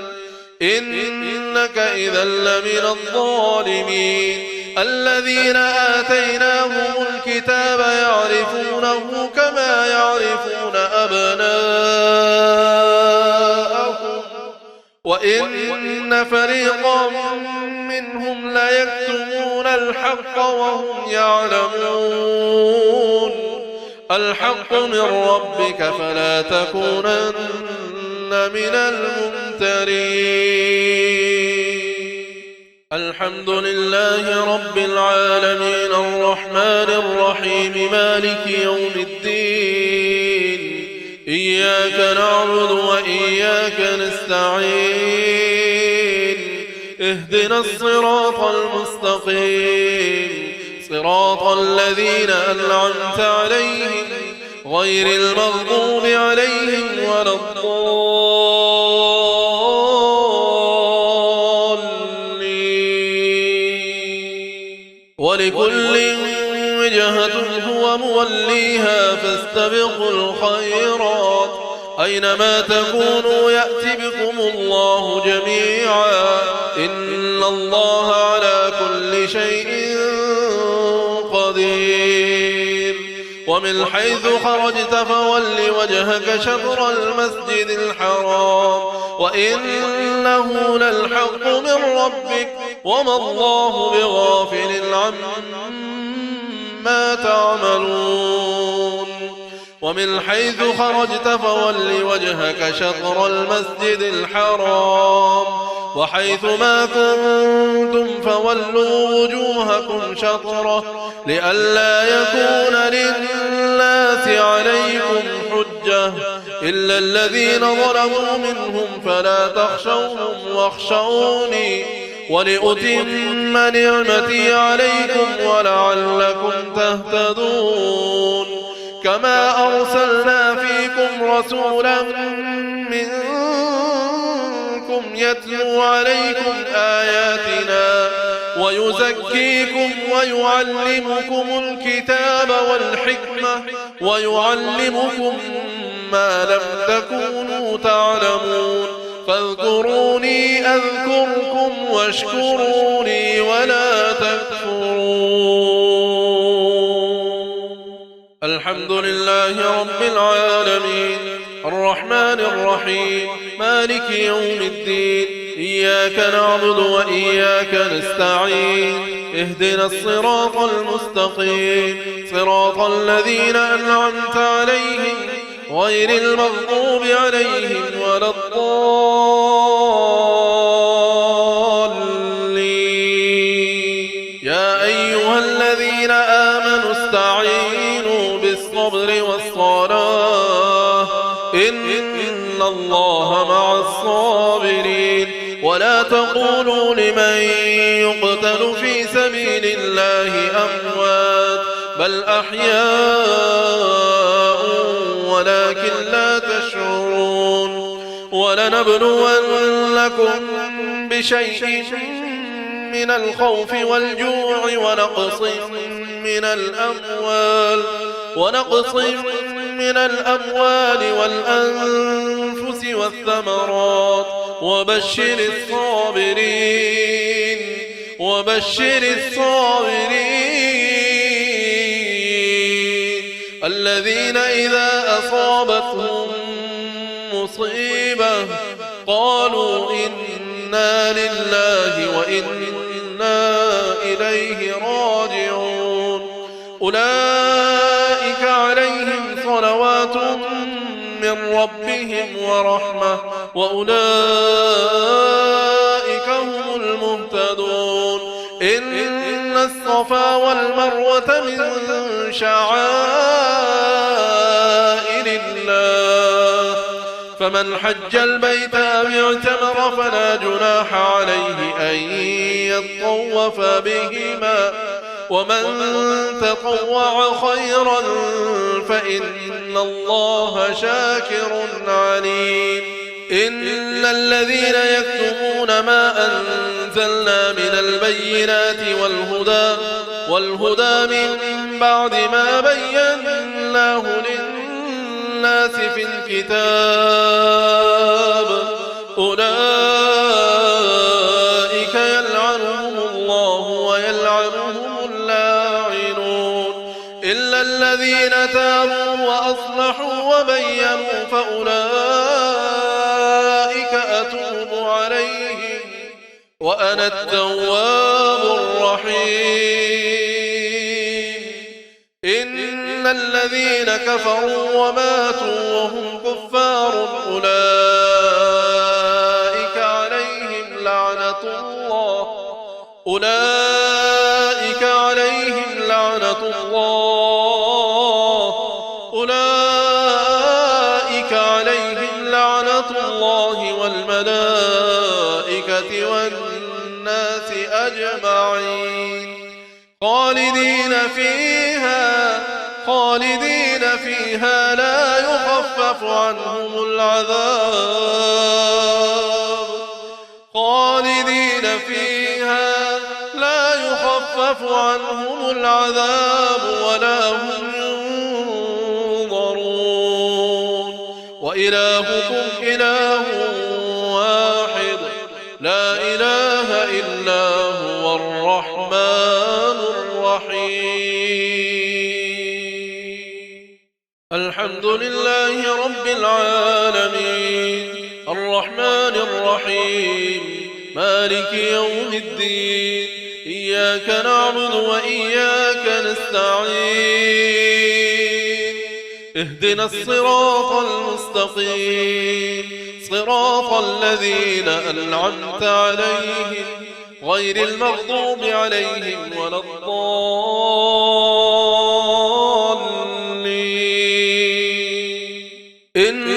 إنك إذا لمن الظالمين الذين آتيناهم الكتاب يعرفونه كما يعرفون أبناءهم وإن فريقا منهم ليكتمون الحق وهم يعلمون الحق من ربك فلا تكونن من الممترين الحمد لله رب العالمين الرحمن الرحيم مالك يوم الدين إياك نعبد وإياك نستعين اهدنا الصراط المستقيم صراط الذين أنعمت عليهم غير المغضوب عليهم ولا ولكل وجهة هو موليها فاستبقوا الخيرات أينما تكونوا يأتي بكم الله جميعا إن الله على كل شيء قدير ومن حيث خرجت فول وجهك شطر المسجد الحرام وإنه للحق من ربك وما الله بغافل عما تعملون ومن حيث خرجت فول وجهك شطر المسجد الحرام وحيث ما كنتم فولوا وجوهكم شطره لئلا يكون للناس عليكم حجة إلا الذين ظلموا منهم فلا تخشوهم واخشوني ولأتم نعمتي عليكم ولعلكم تهتدون كما أرسلنا فيكم رسولا منكم يتلو عليكم آياتنا ويزكيكم ويعلمكم الكتاب والحكمة ويعلمكم ما لم تكونوا تعلمون فاذكروني أذكركم واشكروني ولا تكفرون الحمد لله رب العالمين الرحمن الرحيم مالك يوم الدين إياك نعبد وإياك نستعين اهدنا الصراط المستقيم صراط الذين أنعمت عليهم غير المغضوب عليهم ولا الضالين يا أيها الذين آمنوا استعينوا بالصبر والصلاة إن الله مع الصابرين ولا تقولوا لمن يقتل في سبيل الله أموات بل أحياء ولكن لا تشعرون ولنبلونكم بشيء من الخوف والجوع ونقص من الأموال والأنفس والثمرات وبشر الصابرين الذين إذا أصابتهم مصيبة قالوا إنا لله وإنا إليه راجعون أولئك عليهم صلوات من ربهم ورحمة وأولئك هم المهتدون إن الصفا والمروة من شعائر الله فمن حج البيت أو اعتمر فلا جناح عليه أن يطوف بهما ومن تطوع خيرا فإن الله شاكر عليم إن الذين يكتمون ما أنزلنا من البينات والهدى من بعد ما بيناه للناس في الكتاب أولئك يلعنهم الله ويلعنهم اللاعنون إلا الذين تابوا وأصلحوا وبينوا فأولئك أتوب عليهم وأنا التواب الرحيم إن الذين كفروا وماتوا وهم كفار أولئك عليهم لعنة الله أولئك عليهم لعنة الله والملائكة والناس أجمعين خالدين فيها لا يخفف عنهم العذاب ولا هم ينظرون وإلهكم إله واحد لا إله إلا هو الرحمن الرحيم. الحمد لله رب العالمين الرحمن الرحيم مالك يوم الدين إياك نعبد وإياك نستعين اهدنا الصراط المستقيم صراط الذين أنعمت عليهم غير المغضوب عليهم ولا الضالين. إن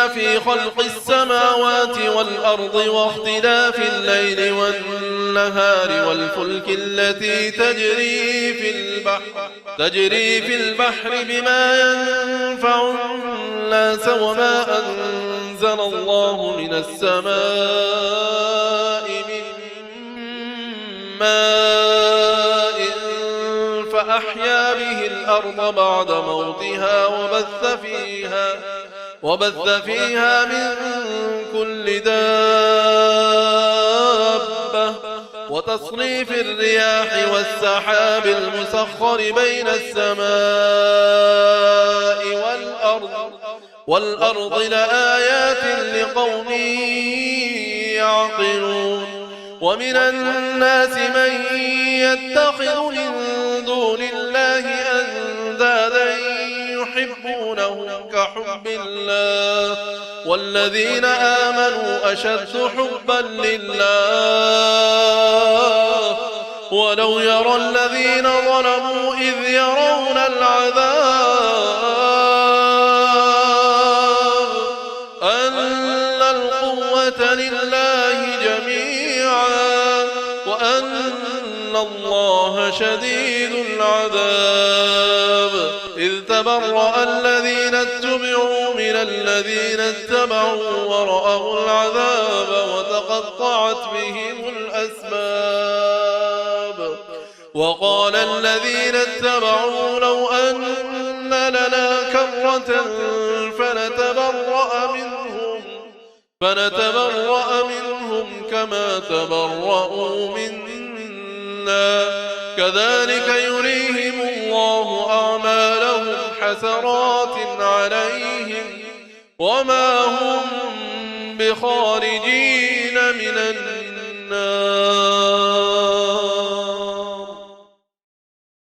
في خلق السماوات والأرض واختلاف الليل والنهار والفلك التي تجري في البحر بما ينفع الناس وما أنزل الله من السماء من ماء فأحيا به الأرض بعد موتها وبث فيها من كل دابة وتصريف الرياح والسحاب المسخر بين السماء والأرض لآيات لقوم يعقلون. ومن الناس من يتخذ من دون الله أندادا يحبونهم كحب الله والذين آمنوا أشد حبا لله ولو يرى الذين ظلموا إذ يرون العذاب أن القوة لله جميعا وأن الله شديد العذاب إذ تبرأ الذين اتبعوا من الذين اتبعوا ورأوا العذاب وتقطعت بهم الأسباب وقال الذين اتبعوا لو أن لنا كرة فنتبرأ منهم كما تبرأوا منا كذلك يريهم الله أعمالهم حسرات عليهم وما هم بخارجين من النار.